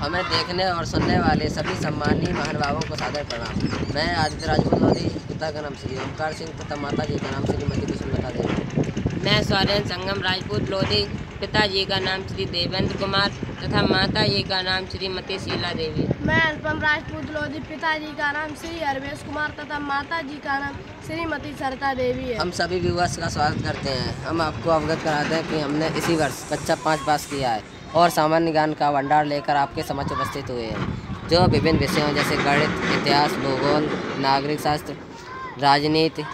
हमें देखने और सुनने वाले सभी सम्मानीय महानुभावों को सादर प्रणाम। मैं आदित्य राजपूत लोधी, पिता का नाम श्री ओमकार सिंह तथा माता जी का नाम श्रीमती कुसुमलता देवी। मैं सौरेन संगम राजपूत लोधी, पिताजी का नाम श्री देवेंद्र कुमार तथा माता जी का नाम श्रीमती शीला देवी। मैं अनुपम राजपूत लोधी, पिताजी का नाम श्री हरवेश कुमार तथा माता जी का नाम श्रीमती सरिता देवी है। हम सभी व्यूअर्स का स्वागत करते हैं। हम आपको अवगत कराते हैं कि हमने इसी वर्ष कक्षा 5 पास किया है और सामान्य ज्ञान का भंडार लेकर आपके समक्ष उपस्थित हुए हैं, जो विभिन्न विषयों जैसे गणित, इतिहास, भूगोल, नागरिक शास्त्र, राजनीति,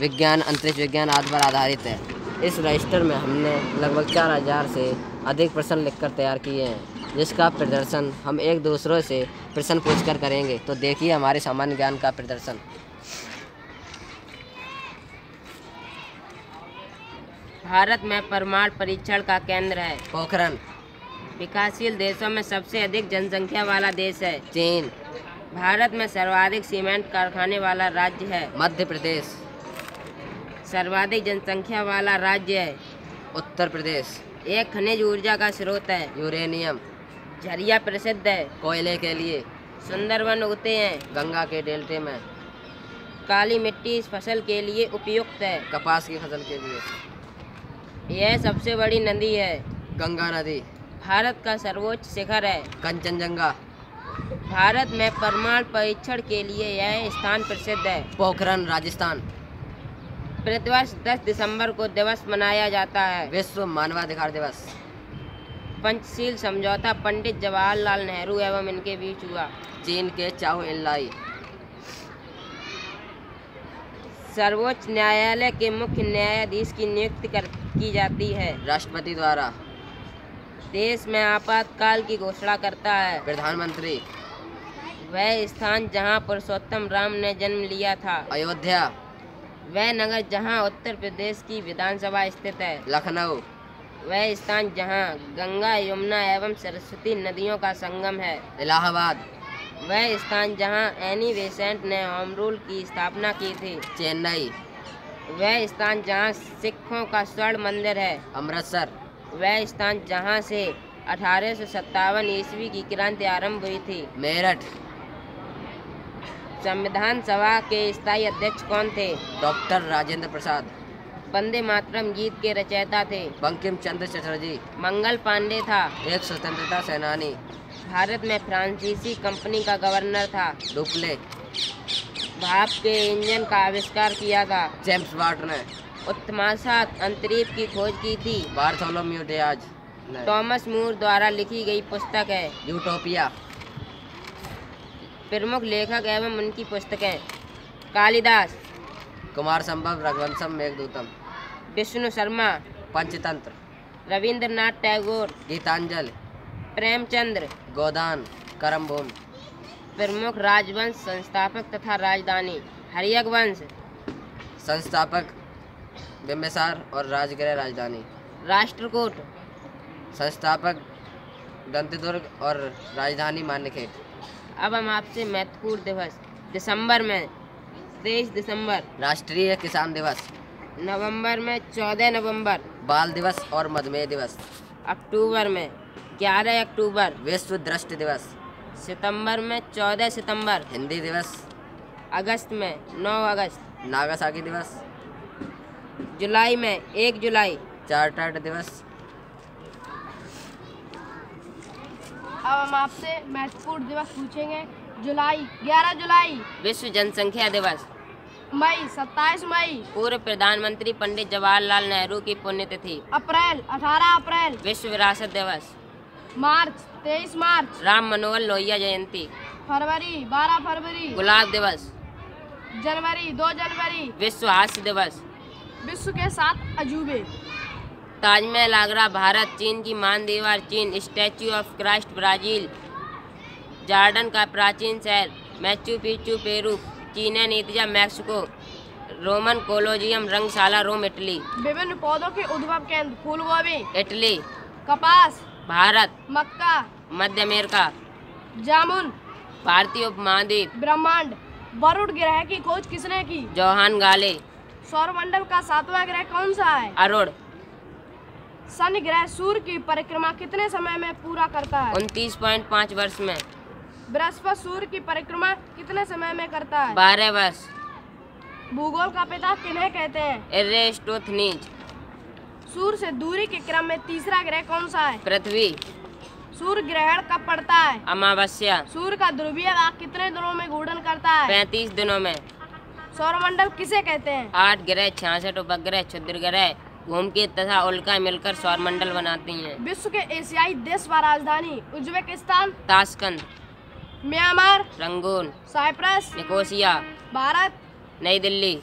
विज्ञान, अंतरिक्ष विज्ञान आदि पर आधारित है। इस रजिस्टर में हमने लगभग 4000 से अधिक प्रश्न लिखकर तैयार किए हैं, जिसका प्रदर्शन हम एक दूसरों से प्रश्न पूछकर करेंगे। तो देखिए हमारे सामान्य ज्ञान का प्रदर्शन। भारत में परमाणु परीक्षण का केंद्र है। पोखरण। विकासशील देशों में सबसे अधिक जनसंख्या वाला देश है। चीन। भारत में सर्वाधिक सीमेंट कारखाने वाला राज्य है। मध्य प्रदेश। सर्वाधिक जनसंख्या वाला राज्य है। उत्तर प्रदेश। एक खनिज ऊर्जा का स्रोत है। यूरेनियम। झरिया प्रसिद्ध है कोयले के लिए। सुंदरवन उगते हैं गंगा के डेल्टे में। काली मिट्टी इस फसल के लिए उपयुक्त है। कपास की फसल के लिए। यह सबसे बड़ी नदी है। गंगा नदी। भारत का सर्वोच्च शिखर है कंचनजंगा। भारत में परमाणु परीक्षण के लिए यह स्थान प्रसिद्ध है। पोखरण, राजस्थान। प्रतिवर्ष 10 दिसंबर को दिवस मनाया जाता है। विश्व मानवाधिकार दिवस। पंचशील समझौता पंडित जवाहरलाल नेहरू एवं इनके बीच हुआ। चीन के चाओ एन-लाई। सर्वोच्च न्यायालय के मुख्य न्यायाधीश की नियुक्ति की जाती है राष्ट्रपति द्वारा। देश में आपातकाल की घोषणा करता है प्रधानमंत्री। वह स्थान जहां पुरुषोत्तम राम ने जन्म लिया था। अयोध्या। वह नगर जहां उत्तर प्रदेश की विधानसभा स्थित है। लखनऊ। वह स्थान जहां गंगा, यमुना एवं सरस्वती नदियों का संगम है। इलाहाबाद। वह स्थान जहां एनी बेसेंट ने होम रूल की स्थापना की थी। चेन्नई। वह स्थान जहां सिखों का स्वर्ण मंदिर है। अमृतसर। वह स्थान जहां से 1857 ईस्वी की क्रांति आरंभ हुई थी। मेरठ। संविधान सभा के स्थायी अध्यक्ष कौन थे? डॉक्टर राजेंद्र प्रसाद। वंदे मातरम गीत के रचयिता थे। बंकिम चंद्र चटर्जी। मंगल पांडे था। एक स्वतंत्रता सेनानी। भारत में फ्रांसीसी कंपनी का गवर्नर था। डुप्ले। भाप के इंजन का आविष्कार किया था। जेम्स वाट ने। उत्तमासात अंतरिक्ष की खोज की थी। Bartholomew Diaz. थॉमस मूर द्वारा लिखी गई पुस्तक है। यूटोपिया। प्रमुख लेखक एवं उनकी पुस्तकें: कालिदास, कुमार संभव, रघुवंशम, मेघदूतम। विष्णु शर्मा, पंचतंत्र। रविंद्रनाथ टैगोर, गीतांजलि। प्रेमचंद्र, गोदान, करमभूमि। प्रमुख राजवंश संस्थापक तथा राजधानी: हर्यक वंश। संस्थापक बिम्बिसार और राजगृह राजधानी। राष्ट्रकूट। संस्थापक दंतदुर्ग और राजधानी मान्यखेट। अब हम आपसे महत्वपूर्ण दिवस: दिसंबर में 23 दिसंबर, राष्ट्रीय किसान दिवस। नवंबर में 14 नवंबर, बाल दिवस और मधुमेह दिवस। अक्टूबर में 11 अक्टूबर, विश्व दृष्टि दिवस। सितंबर में 14 सितंबर, हिंदी दिवस। अगस्त में 9 अगस्त, नागासाकी दिवस। जुलाई में 1 जुलाई, चार्टर्ड दिवस। अब हम आपसे महत्वपूर्ण दिवस पूछेंगे। जुलाई 11 जुलाई। विश्व जनसंख्या दिवस। मई 27 मई। पूर्व प्रधानमंत्री पंडित जवाहरलाल नेहरू की पुण्यतिथि। अप्रैल 18 अप्रैल। विश्व विरासत दिवस। मार्च 23 मार्च। राम मनोहर लोहिया जयंती। फरवरी 12 फरवरी। गुलाब दिवस। जनवरी 2 जनवरी। विश्व हास्य दिवस। विश्व के 7 अजूबे। ताजमहल आगरा भारत। चीन की मान दीवार चीन। Statue of Christ Brazil. Jordan का प्राचीन शहर मैचू पिचू पेरू। चीन नीतिया मैक्सिको। रोमन कोलोजियम रंगशाला रोम इटली। विभिन्न पौधों के उद्भव केंद्र: फूलगोभी। इटली। कपास। भारत। मक्का। मध्य अमेरिका। जामुन। भारतीय उपमहाद्वीप। ब्रह्मांड। वरुण ग्रह की खोज किसने की? जोहान गाले। सौरमंडल का 7वां ग्रह कौन सा है? अरुण। शनि ग्रह सूर्य की परिक्रमा कितने समय में पूरा करता है? 29.5 वर्ष में। बृहस्पति सूर्य की परिक्रमा कितने समय में करता है? 12 वर्ष। भूगोल का पिता किन्हें कहते हैं? एरिस्टोथनीज। सूर्य से दूरी के क्रम में तीसरा ग्रह कौन सा है? पृथ्वी। सूर्य ग्रहण कब पड़ता है? अमावस्या। सूर्य का ध्रुवीय भाग कितने दिनों में घूर्णन करता है? 35 दिनों में। सौरमंडल किसे कहते हैं? 8 ग्रह, 66 उपग्रह, क्षुद्र ग्रह, धूमकेतु तथा उल्का मिलकर सौरमंडल बनाती हैं। विश्व के एशियाई देश व राजधानी? Uzbekistan, Tashkent, Myanmar, Rangoon, Cyprus, Nicosia, Bharat. Nai Delhi.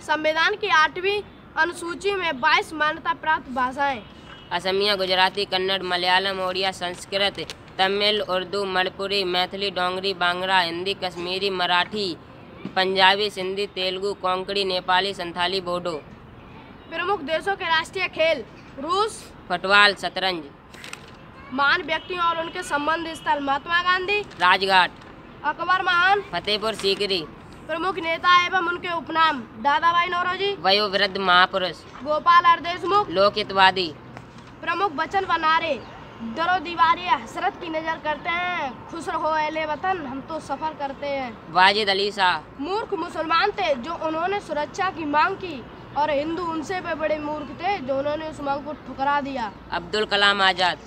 संविधान की 8वीं अनुसूची में 22 मान्यता प्राप्त भाषाएं? असमिया, गुजराती, कन्नड़, मलयालम, ओडिया, संस्कृत, तमिल, उर्दू, मणिपुरी, मैथिली, डोंगरी, बांग्ला, हिंदी, कश्मीरी, मराठी, पंजाबी, सिंधी, तेलुगु, कोंकणी, नेपाली, संथाली, बोडो। प्रमुख देशों के राष्ट्रीय खेल? रूस, फुटबॉल, शतरंज। महान व्यक्तियों और उनके संबंध स्थल? महात्मा गांधी, राजघाट, अकबर महान, फतेहपुर सीकरी। प्रमुख नेता एवं उनके उपनाम? दादाभाई नौरोजी, वयोवृद्ध महापुरुष, गोपाल हर देशमुख। लोकहितवादी। प्रमुख वचन व नारे? दरो दीवारी हसरत की नजर करते हैं, खुश रहो अहले वतन, हम तो सफर करते हैं। वाजिद अली शाह। मूर्ख मुसलमान थे जो उन्होंने सुरक्षा की मांग की, और हिंदू उनसे भी बड़े मूर्ख थे जो उन्होंने उस मांग को ठुकरा दिया। अब्दुल कलाम आजाद।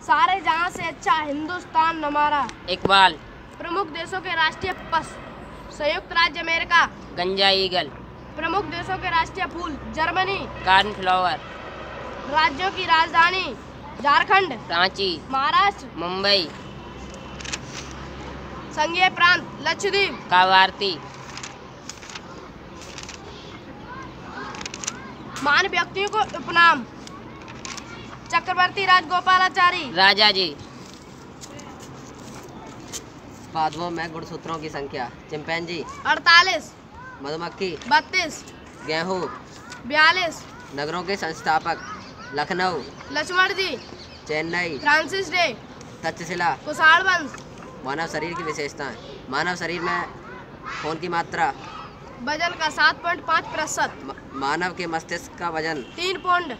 सारे जहां से अच्छा हिंदुस्तान हमारा? इकबाल। प्रमुख देशों के राष्ट्रीय पशु? संयुक्त राज्य अमेरिका, गंजा ईगल। प्रमुख देशों के राष्ट्रीय फूल? Germany, cornflour. राज्यों की राजधानी? झारखंड, रांची, महाराष्ट्र, मुंबई। संघीय प्रांत? लक्षद्वीप, कावारती। महान व्यक्तियों को उपनाम? चक्रवर्ती राजगोपालाचारी, राजा जी। पादपों में गुणसूत्रों की संख्या? चिंपैंजी 48, मधुमक्खी 32, गेहूँ 42, नगरों के संस्थापक? लखनऊ लक्ष्मण जी, चेन्नई फ्रांसिस डे, तक्षशिला कुषाण वंश। मानव शरीर की विशेषताएं? मानव शरीर में खून की मात्रा? वजन का 7.5%। मानव के मस्तिष्क का वजन? 3 पौंड।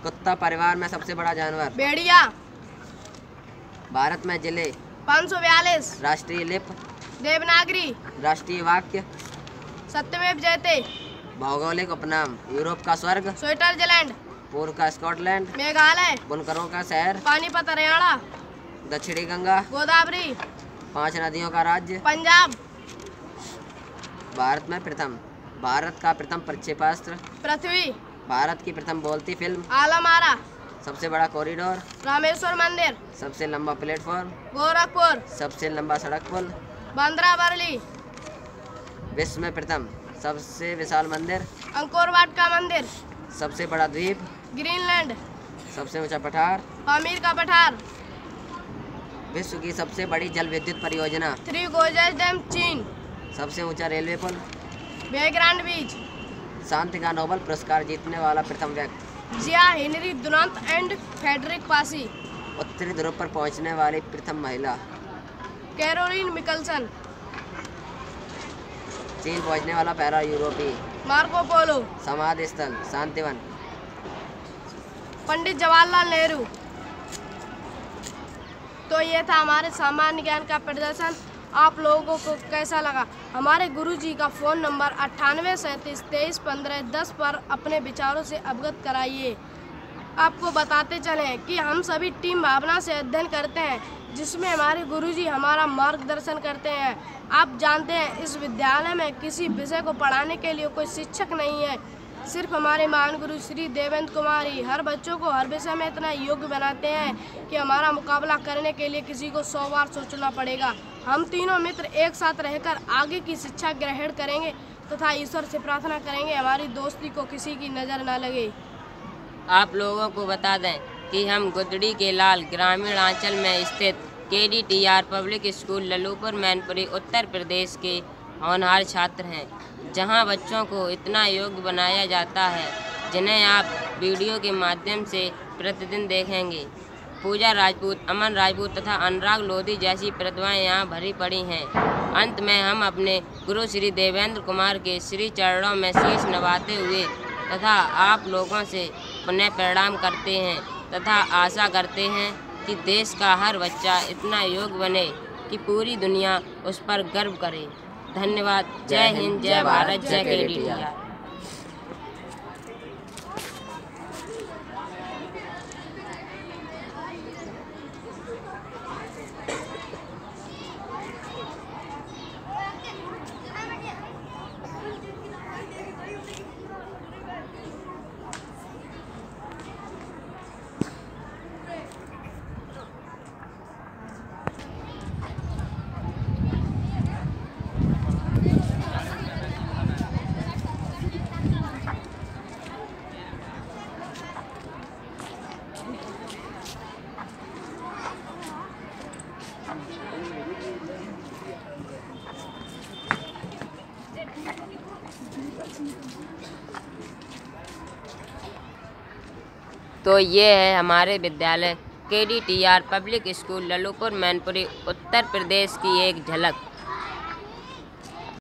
कुत्ता परिवार में सबसे बड़ा जानवर? भेड़िया। भारत में जिले? 542। राष्ट्रीय लिपि? देवनागरी। राष्ट्रीय वाक्य? सत्यमेव जयते। भौगोलिक उपनाम? यूरोप का स्वर्ग? स्विट्जरलैंड। पूर्व का स्कॉटलैंड? मेघालय। बुनकरों का शहर? पानीपत हरियाणा। दक्षिणी गंगा? गोदावरी। 5 नदियों का राज्य? पंजाब। भारत में प्रथम? भारत का प्रथम प्रक्षेपास्त्र? पृथ्वी। भारत की प्रथम बोलती फिल्म? आलमारा। सबसे बड़ा कॉरिडोर? रामेश्वर मंदिर। सबसे लंबा प्लेटफॉर्म? गोरखपुर। सबसे लंबा सड़क पुल? बांद्रा बरली। विश्व में प्रथम? सबसे विशाल मंदिर? अंकोर वाट का मंदिर। सबसे बड़ा द्वीप? ग्रीनलैंड। सबसे ऊंचा पठार? पामीर का पठार। विश्व की सबसे बड़ी जल विद्युत परियोजना? 3 गोर्जेस डैम, चीन। सबसे ऊंचा रेलवे पुल? बेग्रांड बीच। शांति का नोबेल पुरस्कार जीतने वाला प्रथम व्यक्ति? जिया Henri Dunant and Frederic Passy. उत्तरी ध्रुव पर पहुंचने वाली प्रथम महिला? Caroline Mikkelsen. चीन पहुंचने वाला पहला यूरोपीय? Marco Polo. समाधि स्थल? शांतिवन। पंडित जवाहरलाल नेहरू। तो ये था हमारे सामान्य ज्ञान का प्रदर्शन। आप लोगों को कैसा लगा? हमारे गुरुजी का फ़ोन नंबर 9837231510 पर अपने विचारों से अवगत कराइए। आपको बताते चलें कि हम सभी टीम भावना से अध्ययन करते हैं, जिसमें हमारे गुरुजी हमारा मार्गदर्शन करते हैं। आप जानते हैं, इस विद्यालय में किसी विषय को पढ़ाने के लिए कोई शिक्षक नहीं है। सिर्फ हमारे महान गुरु श्री देवेंद्र कुमार ही हर बच्चों को हर विषय में इतना योग्य बनाते हैं कि हमारा मुकाबला करने के लिए किसी को 100 बार सोचना पड़ेगा। हम तीनों मित्र एक साथ रहकर आगे की शिक्षा ग्रहण करेंगे तथा ईश्वर से प्रार्थना करेंगे हमारी दोस्ती को किसी की नज़र न लगे। आप लोगों को बता दें कि हम गुदड़ी के लाल ग्रामीण अंचल में स्थित KDTR public school ललूपुर Mainpuri Uttar Pradesh के होनहार छात्र हैं, जहां बच्चों को इतना योग्य बनाया जाता है जिन्हें आप वीडियो के माध्यम से प्रतिदिन देखेंगे। पूजा राजपूत, अमन राजपूत तथा अनुराग लोधी जैसी प्रतिभाएं यहाँ भरी पड़ी हैं। अंत में हम अपने गुरु श्री देवेंद्र कुमार के श्री चरणों में शीश नवाते हुए तथा आप लोगों से पुनः प्रणाम करते हैं तथा आशा करते हैं कि देश का हर बच्चा इतना योग्य बने कि पूरी दुनिया उस पर गर्व करे। धन्यवाद। जय हिंद, जय भारत, जय KDTR। तो ये है हमारे विद्यालय KDTR public school लल्लूपुर Mainpuri Uttar Pradesh की एक झलक।